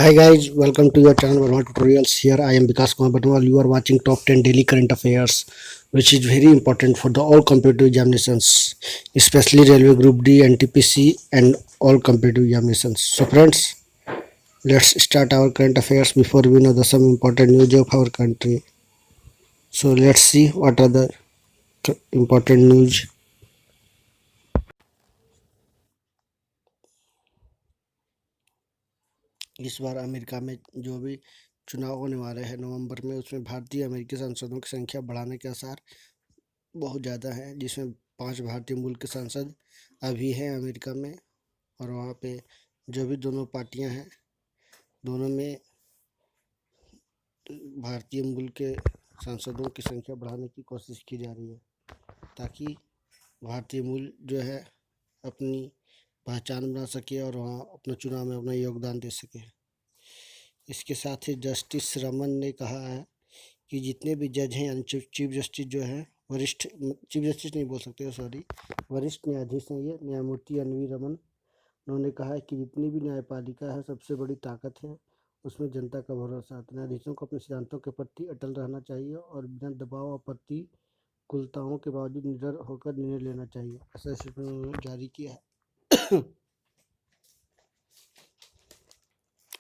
Hi guys, welcome to your channel Verma Tutorials. Here I am Vikas Kumar Batwal. You are watching top 10 daily current affairs, which is very important for the all competitive examinations, especially Railway Group D, NTPC, and all competitive examinations. So friends, let's start our current affairs before we know the some important news of our country. So let's see what are the important news. इस बार America में जो भी चुनाव होने वाले हैं नवंबर में, उसमें भारतीय अमेरिकी सांसदों की संख्या बढ़ाने के आसार बहुत ज़्यादा है, जिसमें 5 भारतीय मूल के सांसद अभी हैं अमेरिका में। और वहाँ पे जो भी दोनों पार्टियां हैं, दोनों में भारतीय मूल के सांसदों की संख्या बढ़ाने की कोशिश की जा रही है, ताकि भारतीय मूल जो है अपनी पहचान बना सके और वहाँ अपने चुनाव में अपना योगदान दे सके। इसके साथ ही जस्टिस रमन ने कहा है कि जितने भी जज हैं, यानी चीफ जस्टिस जो है, वरिष्ठ चीफ जस्टिस नहीं बोल सकते, सॉरी, वरिष्ठ न्यायाधीश हैं ये, न्यायमूर्ति एन वी रमन। उन्होंने कहा है कि जितनी भी न्यायपालिका है, सबसे बड़ी ताकत है उसमें जनता का भरोसा है। तो न्यायाधीशों को अपने सिद्धांतों के प्रति अटल रहना चाहिए और बिना दबाव और प्रतिकूलताओं के बावजूद निडर होकर निर्णय लेना चाहिए, ऐसा स्टेटमेंट उन्होंने जारी किया है।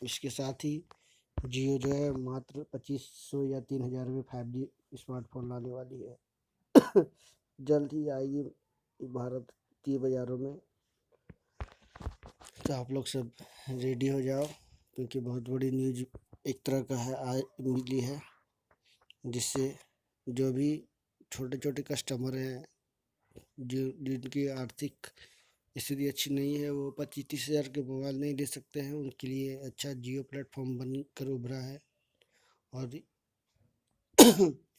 इसके साथ ही जियो जो है मात्र 2500 या 3000 में 5G स्मार्टफोन लाने वाली है। जल्द ही आएगी भारतीय बाजारों में। तो आप लोग सब रेडी हो जाओ, क्योंकि बहुत बड़ी न्यूज एक तरह का है आज मिली है, जिससे जो भी छोटे छोटे कस्टमर हैं, जो जिनकी आर्थिक स्थिति अच्छी नहीं है, वो 25-30 हज़ार के मोबाइल नहीं ले सकते हैं, उनके लिए अच्छा जियो प्लेटफॉर्म बनकर उभरा है। और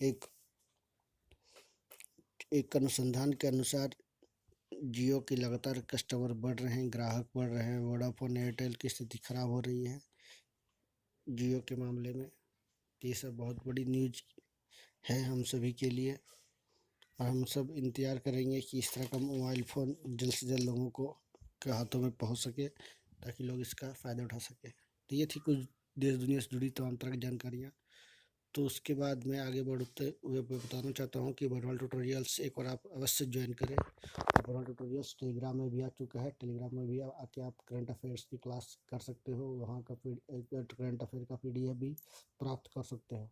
एक एक अनुसंधान के अनुसार जियो के लगातार कस्टमर बढ़ रहे हैं, ग्राहक बढ़ रहे हैं। वोडाफोन एयरटेल की स्थिति खराब हो रही है जियो के मामले में। ये सब बहुत बड़ी न्यूज है हम सभी के लिए, और हम सब इंतज़ार करेंगे कि इस तरह का मोबाइल फ़ोन जल्द से जल्द लोगों को के हाथों में पहुंच सके, ताकि लोग इसका फ़ायदा उठा सके। तो ये थी कुछ देश दुनिया से जुड़ी तमाम तरह की जानकारियाँ। तो उसके बाद मैं आगे बढ़ते हुए बताना चाहता हूँ कि बरवाल ट्यूटोरियल्स एक बार आप अवश्य ज्वाइन करें। बरवाल ट्यूटोरियल्स टेलीग्राम में भी आ चुका है। टेलीग्राम में भी आके आप करंट अफेयर्स की क्लास कर सकते हो, वहाँ का करंट अफेयर का PDF भी प्राप्त कर सकते हो।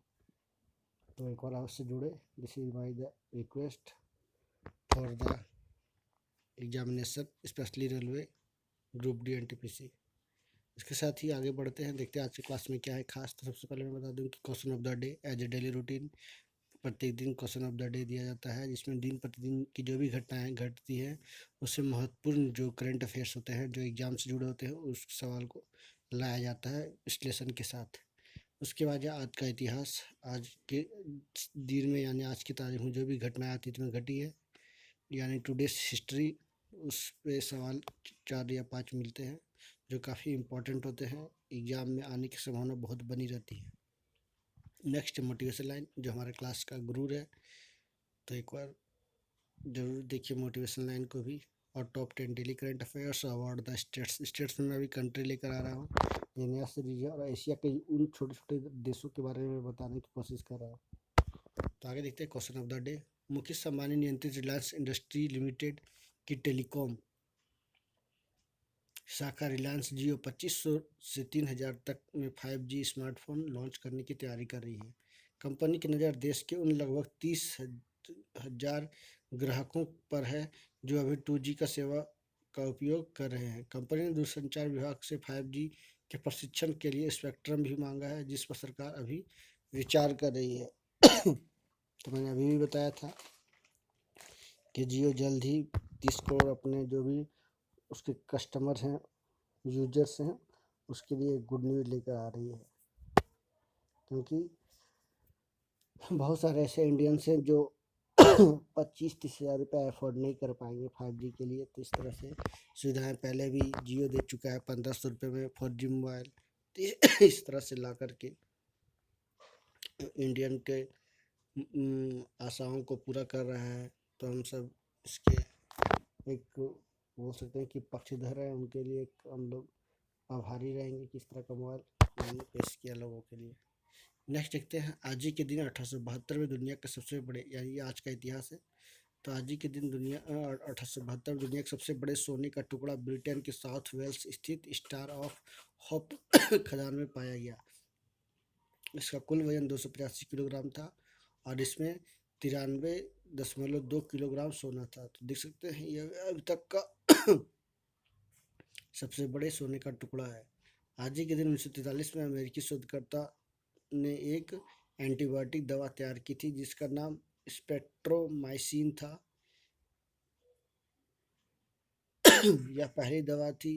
तो एक बार अवश्य जुड़े। This is my the request for the examination, specially railway group D NTPC। इसके साथ ही आगे बढ़ते हैं, देखते हैं आज की क्लास में क्या है खास। तो सबसे पहले मैं बता दूं कि question of the day as a daily routine, प्रत्येक दिन क्वेश्चन ऑफ द डे दिया जाता है, जिसमें दिन प्रतिदिन की जो भी घटनाएं घटती हैं, उससे महत्वपूर्ण जो करंट अफेयर्स होते हैं, जो एग्जाम से जुड़े होते हैं, उस सवाल को लाया जाता है विश्लेषण के साथ। उसके बाद आज का इतिहास, आज के दिन में यानी आज की तारीख में जो भी घटनाएं अतीत में घटी है, यानी टुडेस हिस्ट्री, उस पे सवाल 4 या 5 मिलते हैं, जो काफ़ी इम्पोर्टेंट होते हैं, एग्ज़ाम में आने की संभावना बहुत बनी रहती है। नेक्स्ट मोटिवेशन लाइन, जो हमारे क्लास का गुरु है, तो एक बार ज़रूर देखिए मोटिवेशन लाइन को भी। और top 10 daily current affairs award the states में मैं अभी कंट्री लेकर आ रहा हूँ। ये नया सीरीज है और एशिया के उन छोटे छोटे देशों के बारे में बताने की कोशिश कर रहा हूँ। तो आगे देखते हैं question of the day. Mukesh Ambani नियंत्रित रिलायंस इंडस्ट्री लिमिटेड की टेलीकॉम शाखा रिलायंस जियो 2500 से 3000 तक में 5G स्मार्टफोन लॉन्च करने की तैयारी कर रही है। कंपनी की नज़र देश के उन लगभग 30,000 ग्राहकों पर है जो अभी 2G का सेवा का उपयोग कर रहे हैं। कंपनी ने दूरसंचार विभाग से 5G के प्रशिक्षण के लिए स्पेक्ट्रम भी मांगा है, जिस पर सरकार अभी विचार कर रही है। तो मैंने अभी भी बताया था कि जियो जल्द ही 30 करोड़ अपने जो भी उसके कस्टमर हैं, यूजर्स हैं, उसके लिए गुड न्यूज़ लेकर आ रही है। क्योंकि बहुत सारे ऐसे इंडियंस हैं जो 25-30 हज़ार रुपये अफोर्ड नहीं कर पाएंगे 5G के लिए। तो इस तरह से सुविधाएं पहले भी जियो दे चुका है 1500 रुपये में 4G मोबाइल। तो इस तरह से ला करके इंडियन के आशाओं को पूरा कर रहा है। तो हम सब इसके एक बोल सकते हैं कि पक्षधर है, उनके लिए एक हम लोग आभारी रहेंगे कि इस तरह का मोबाइल मैंने पेश किया लोगों के लिए। नेक्स्ट देखते हैं, आज ही के दिन 1872 में दुनिया के सबसे बड़े, यानी आज का इतिहास है, तो आज ही के दिन 1872 में दुनिया के सबसे बड़े सोने का टुकड़ा ब्रिटेन के साउथ वेल्स स्थित स्टार ऑफ होप खदान में पाया गया। इसका कुल वजन 285 किलोग्राम था और इसमें 93.2 किलोग्राम सोना था। तो देख सकते हैं यह अभी तक का सबसे बड़े सोने का टुकड़ा है। आज ही के दिन 1943 में अमेरिकी शोधकर्ता ने एक एंटीबायोटिक दवा तैयार की थी जिसका नाम स्पेक्ट्रोमाइसिन था। यह पहली दवा थी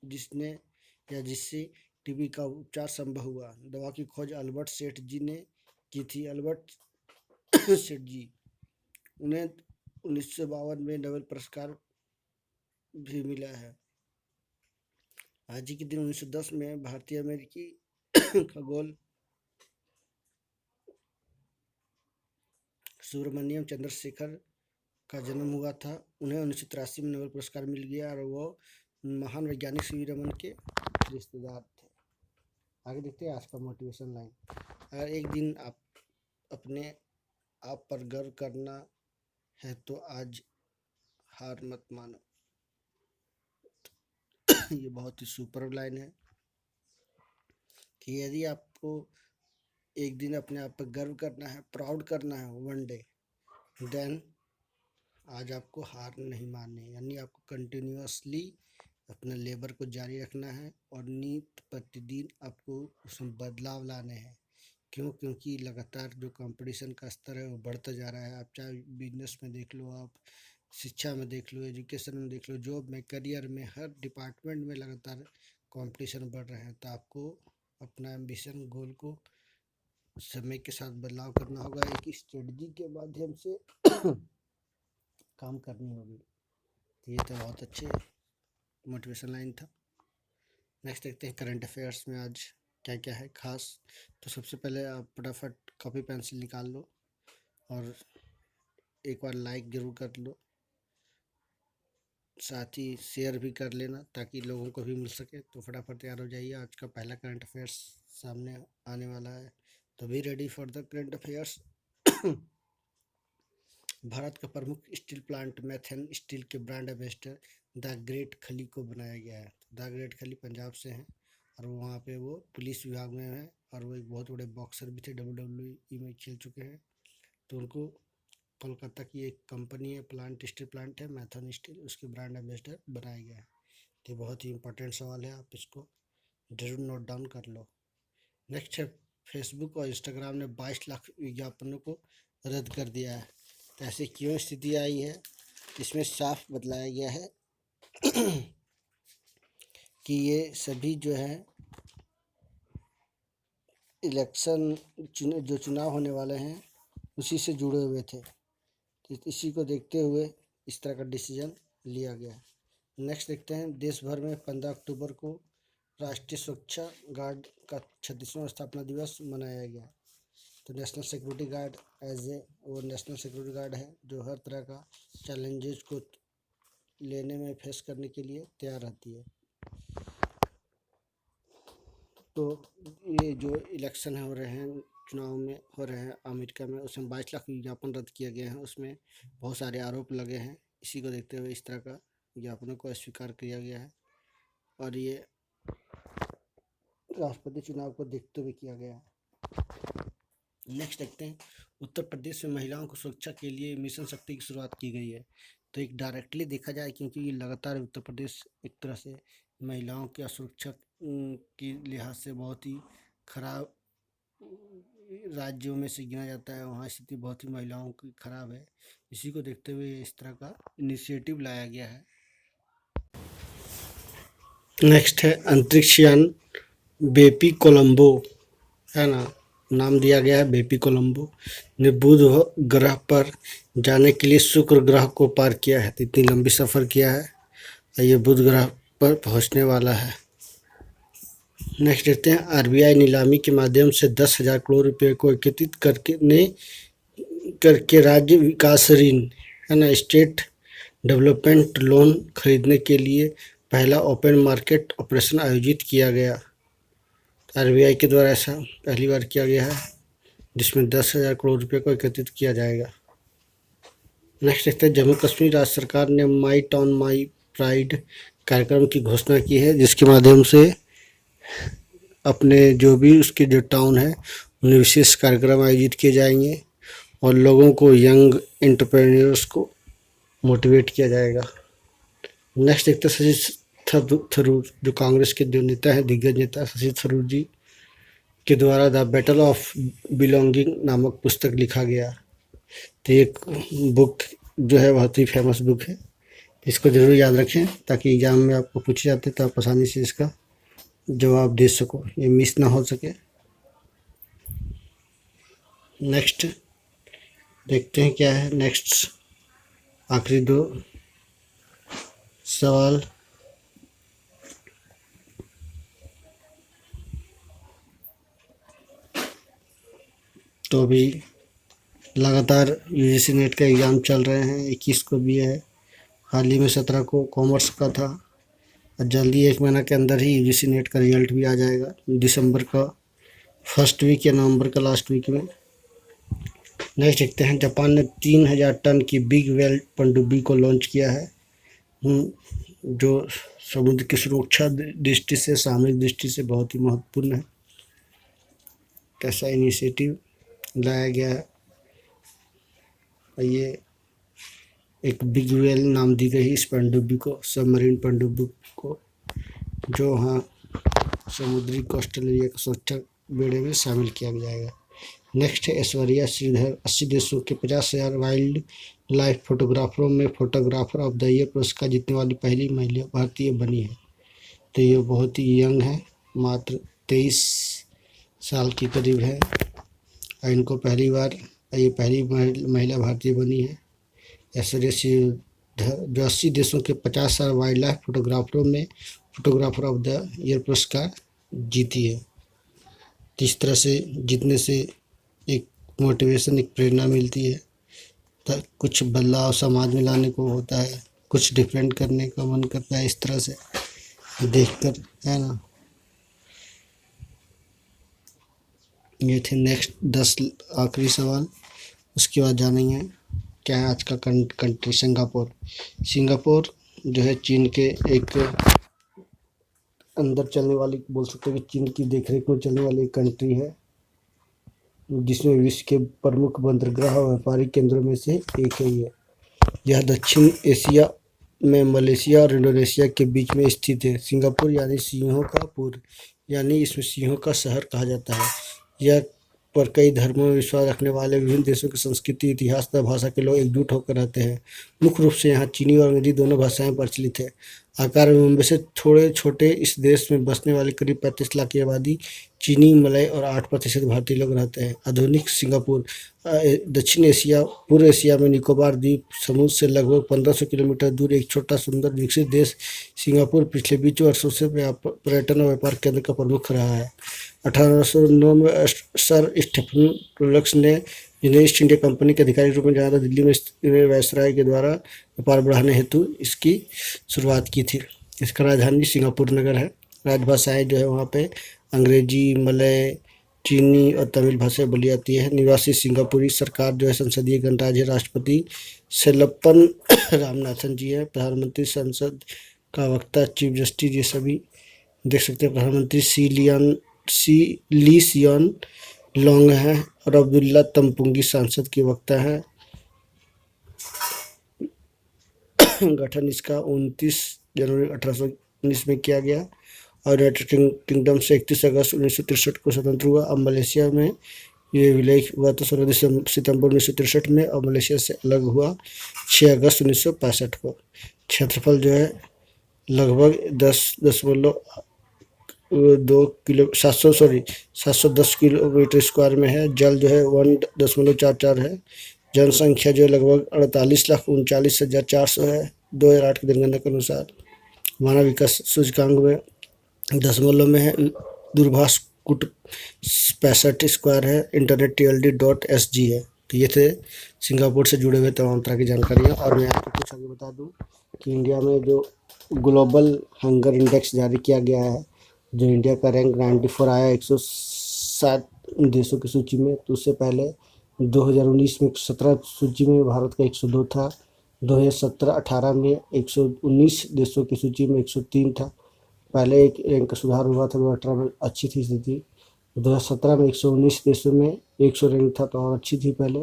जिससे टीबी का उपचार संभव हुआ। दवा की खोज अल्बर्ट सेठ जी ने की थी। अल्बर्ट सेठ जी, उन्हें 1952 में नोबेल पुरस्कार भी मिला है। आज ही के दिन 1910 में भारतीय अमेरिकी खगोल सुब्रमण्यम चंद्रशेखर का जन्म हुआ था। उन्हें 1983 में नोबेल पुरस्कार मिल गया और वो महान वैज्ञानिक सी वी रमन के रिश्तेदार थे। आगे देखते हैं आज का मोटिवेशन लाइन। अगर एक दिन आप अपने आप पर गर्व करना है तो आज हार मत मानो। ये बहुत ही सुपर लाइन है कि यदि आपको एक दिन अपने आप पर गर्व करना है, प्राउड करना है वन डे, देन आज आपको हार नहीं माननी है, यानी आपको कंटिन्यूअसली अपने लेबर को जारी रखना है और नित प्रतिदिन आपको उसमें बदलाव लाने हैं। क्यों? क्योंकि लगातार जो कंपटीशन का स्तर है वो बढ़ता जा रहा है। आप चाहे बिजनेस में देख लो, आप शिक्षा में देख लो, एजुकेशन में देख लो, जॉब में, करियर में, हर डिपार्टमेंट में लगातार कंपटीशन बढ़ रहे हैं। तो आपको अपना एम्बिशन, गोल को समय के साथ बदलाव करना होगा, एक स्ट्रेटजी के माध्यम से काम करनी होगी। तो ये तो बहुत अच्छे मोटिवेशन लाइन था। नेक्स्ट देखते हैं करंट अफेयर्स में आज क्या क्या है खास। तो सबसे पहले आप फटाफट कॉपी पेंसिल निकाल लो और एक बार लाइक ज़रूर कर लो, साथ ही शेयर भी कर लेना ताकि लोगों को भी मिल सके। तो फटाफट तैयार हो जाइए, आज का पहला करंट अफेयर्स सामने आने वाला है। तो be ready for the current affairs. Bharat का प्रमुख स्टील प्लांट मैथन स्टील के ब्रांड एम्बेसडर द ग्रेट खली को बनाया गया है। द ग्रेट खली पंजाब से हैं और वहाँ पे वो पुलिस विभाग में है और वो एक बहुत बड़े बॉक्सर भी थे, WWE में खेल चुके हैं। तो उनको कोलकाता की एक कंपनी है, प्लांट स्टील प्लांट है मैथन स्टील, उसके ब्रांड एम्बेसडर बनाया गया है। तो बहुत ही इंपॉर्टेंट सवाल है, आप इसको जरूर नोट डाउन कर लो। नेक्स्ट है, फेसबुक और इंस्टाग्राम ने 22 लाख विज्ञापनों को रद्द कर दिया है। तो ऐसे क्यों स्थिति आई है, इसमें साफ बतलाया गया है कि ये सभी जो है इलेक्शन जो चुनाव होने वाले हैं उसी से जुड़े हुए थे। तो इसी को देखते हुए इस तरह का डिसीजन लिया गया है। नेक्स्ट देखते हैं, देश भर में 15 अक्टूबर को राष्ट्रीय सुरक्षा गार्ड का 36वां स्थापना दिवस मनाया गया। तो नेशनल सिक्योरिटी गार्ड वो नेशनल सिक्योरिटी गार्ड है जो हर तरह का चैलेंजेस को लेने में फेस करने के लिए तैयार रहती है। तो ये जो इलेक्शन हो रहे हैं, चुनाव में हो रहे हैं अमेरिका में, उसमें 22 लाख विज्ञापन रद्द किया गया है। उसमें बहुत सारे आरोप लगे हैं। इसी को देखते हुए इस तरह का विज्ञापनों को अस्वीकार किया गया है और ये राष्ट्रपति चुनाव को देखते हुए किया गया है। नेक्स्ट देखते हैं, उत्तर प्रदेश में महिलाओं को सुरक्षा के लिए मिशन शक्ति की शुरुआत की गई है। तो एक डायरेक्टली देखा जाए, क्योंकि ये लगातार उत्तर प्रदेश एक तरह से महिलाओं की सुरक्षा की लिहाज से बहुत ही खराब राज्यों में से गिना जाता है। वहाँ स्थिति बहुत ही महिलाओं की खराब है। इसी को देखते हुए इस तरह का इनिशिएटिव लाया गया है। नेक्स्ट है, अंतरिक्ष यान बेपी कोलंबो है ना, नाम दिया गया है बेपी कोलंबो ने बुध ग्रह पर जाने के लिए शुक्र ग्रह को पार किया है। इतनी लंबी सफ़र किया है और ये बुध ग्रह पर पहुंचने वाला है। नेक्स्ट देखते हैं, आरबीआई नीलामी के माध्यम से 10,000 करोड़ रुपए को एकत्रित करके राज्य विकास ऋण है ना, स्टेट डेवलपमेंट लोन खरीदने के लिए पहला ओपन मार्केट ऑपरेशन आयोजित किया गया। आरबीआई के द्वारा ऐसा पहली बार किया गया है, जिसमें 10,000 करोड़ रुपये को एकत्रित किया जाएगा। नेक्स्ट देखते हैं, जम्मू कश्मीर राज्य सरकार ने माई टाउन माई प्राइड कार्यक्रम की घोषणा की है, जिसके माध्यम से अपने जो भी उसके जो टाउन है उन्हें विशेष कार्यक्रम आयोजित किए जाएंगे और लोगों को, यंग एंटरप्रेन्योर्स को मोटिवेट किया जाएगा। नेक्स्ट देखते हैं, शशि थरूर जो कांग्रेस के जो नेता हैं, दिग्गज नेता शशि थरूर जी के द्वारा द बैटल ऑफ बिलोंगिंग नामक पुस्तक लिखा गया। तो एक बुक जो है बहुत ही फेमस बुक है, इसको ज़रूर याद रखें ताकि एग्ज़ाम में आपको पूछे जाते तो आप आसानी से इसका जवाब दे सको, ये मिस ना हो सके। नेक्स्ट देखते हैं क्या है। नेक्स्ट आखिरी 2 सवाल। तो अभी लगातार यूजीसी नेट का एग्ज़ाम चल रहे हैं, 21 को भी है, हाल ही में 17 को कॉमर्स का था और जल्दी 1 महीना के अंदर ही यूजीसी नेट का रिजल्ट भी आ जाएगा, दिसंबर का फर्स्ट वीक या नवंबर का लास्ट वीक में। नेक्स्ट देखते हैं, जापान ने 3,000 टन की बिग वेल पनडुब्बी को लॉन्च किया है, जो समुद्र की सुरक्षा दृष्टि से, सामरिक दृष्टि से बहुत ही महत्वपूर्ण है। कैसा इनिशिएटिव लाया गया है। ये एक बिग वेल नाम दी गई इस पनडुब्बी को, सबमरीन पनडुब्बी को, जो हाँ समुद्री कोस्टल एरिया को सुरक्षा बेड़े में शामिल किया जाएगा। नेक्स्ट है, ऐश्वर्या श्रीधर 80 देशों के 50,000 वाइल्ड लाइफ फोटोग्राफरों में फोटोग्राफर ऑफ द ईयर पुरस्कार जीतने वाली पहली महिला भारतीय बनी है। तो ये बहुत ही यंग है, मात्र 23 साल की करीब है और इनको पहली महिला भारतीय बनी है। ऐश्वर्या श्रीधर जो 80 देशों के 50,000 वाइल्ड लाइफ फोटोग्राफरों में फोटोग्राफर ऑफ द ईयर पुरस्कार जीती है। तो इस तरह से जीतने से एक मोटिवेशन, एक प्रेरणा मिलती है, तो कुछ बदलाव समाज में लाने को होता है, कुछ डिफरेंट करने का मन करता है, इस तरह से देखकर, है ना। ये थे नेक्स्ट 10 आखिरी सवाल। उसके बाद जानेंगे क्या है आज का कंट्री। सिंगापुर जो है चीन के एक अंदर चलने वाली, बोल सकते हैं कि चीन की देखरेख में चलने वाली एक कंट्री है, जिसमें विश्व के प्रमुख बंदरगाह और व्यापारिक केंद्रों में से एक है। यह दक्षिण एशिया में मलेशिया और इंडोनेशिया के बीच में स्थित है। सिंगापुर यानी सिंहों का पुर, यानी इसमें सिंहों का शहर कहा जाता है। यह पर कई धर्मों में विश्वास रखने वाले विभिन्न देशों की संस्कृति, इतिहास तथा भाषा के लोग एकजुट होकर रहते हैं। मुख्य रूप से यहाँ चीनी और अंग्रेजी दोनों भाषाएं प्रचलित है। आकार में मुंबई से थोड़े छोटे इस देश में बसने वाली करीब 35 लाख की आबादी चीनी, मलय और 8% भारतीय लोग रहते हैं। आधुनिक सिंगापुर दक्षिण एशिया, पूर्व एशिया में निकोबार द्वीप समूह से लगभग 1500 किलोमीटर दूर एक छोटा, सुंदर, विकसित देश। सिंगापुर पिछले 20 वर्षों से पर्यटन और व्यापार केंद्र का प्रमुख रहा है। 1809 में सर स्टीफन टुलक्स ने, जिन्हें ईस्ट इंडिया कंपनी के अधिकारी के रूप में जाना था, दिल्ली में वायसराय के द्वारा व्यापार बढ़ाने हेतु इसकी शुरुआत की थी। इसका राजधानी सिंगापुर नगर है। राजभाषाएं जो है वहाँ पे अंग्रेजी, मलय, चीनी और तमिल भाषाएं बोली जाती है। निवासी सिंगापुरी सरकार जो है संसदीय गणराज्य, राष्ट्रपति सेल्लप्पन रामनाथन जी है, प्रधानमंत्री संसद का वक्ता चीफ जस्टिस, ये सभी देख सकते हैं। प्रधानमंत्री ली सियोन लॉन्ग है और अब्दुल्ला तमपुंगी सांसद के वक्ता है। गठन इसका 29 जनवरी 1819 में किया गया और यूनाइटेड किंगडम से 31 अगस्त 1963 को स्वतंत्र हुआ। अब मलेशिया में ये विलय हुआ तो 16 सितंबर 1963 में, और मलेशिया से अलग हुआ 6 अगस्त 1965 को। क्षेत्रफल जो है लगभग 710 किलोमीटर स्क्वायर में है। जल जो है 1.44 है। जनसंख्या जो है लगभग 48,39,400 है 2008 की जनगणना के अनुसार। मानव विकास सूचकांक में दशमलव में है। दूरभाष कूट 65 स्क्वायर है। इंटरनेट TLD.SG है। तो ये थे सिंगापुर से जुड़े हुए तमाम तरह की जानकारियाँ। और मैं आपको कुछ आगे बता दूँ कि इंडिया में जो ग्लोबल हंगर इंडेक्स जारी किया गया है, जो इंडिया का रैंक 94 आया 107 देशों की सूची में। तो उससे पहले 2019 में 17 सूची में भारत का 102 था, 2017-18 में 119 देशों की सूची में 103 था। पहले एक रैंक का सुधार हुआ था, 2018 में अच्छी थी स्थिति, 2017 में 119 देशों में 100 रैंक था, तो और अच्छी थी पहले।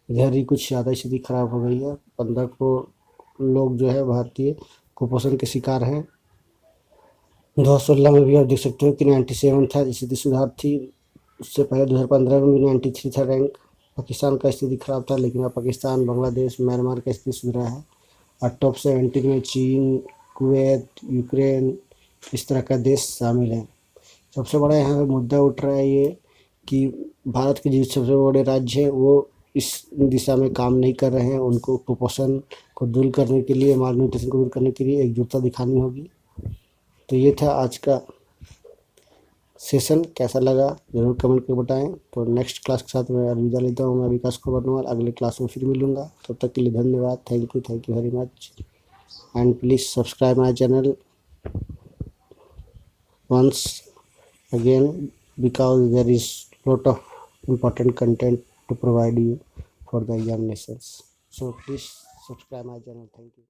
इधर ही कुछ ज़्यादा स्थिति खराब हो गई है, 15 करोड़ लोग जो है भारतीय कुपोषण के शिकार हैं। 2016 में भी आप देख सकते हो कि 97 था, स्थिति सुधार थी। उससे पहले 2015 में भी 93 था रैंक। पाकिस्तान का स्थिति खराब था, लेकिन अब पाकिस्तान, बांग्लादेश, म्यांमार का स्थिति सुधरा है। और टॉप 17 में चीन, कुवैत, यूक्रेन, इस तरह का देश शामिल हैं। सबसे बड़ा यहाँ पे मुद्दा उठ रहा है ये कि भारत के जो सबसे बड़े राज्य हैं वो इस दिशा में काम नहीं कर रहे हैं। उनको कुपोषण को दूर करने के लिए, माल न्यूट्रिशन को दूर करने के लिए एकजुटता दिखानी होगी। तो ये था आज का सेशन, कैसा लगा ज़रूर कमेंट करके बताएं। तो नेक्स्ट क्लास के साथ मैं अलविदा लेता हूँ। मैं विकास खबरनवाल, अगले क्लास में फिर मिलूँगा। तब तक के लिए धन्यवाद। Thank you very much, and please subscribe my channel once again, because there is lot of important content to provide you for the examinations. So please subscribe my channel. Thank you.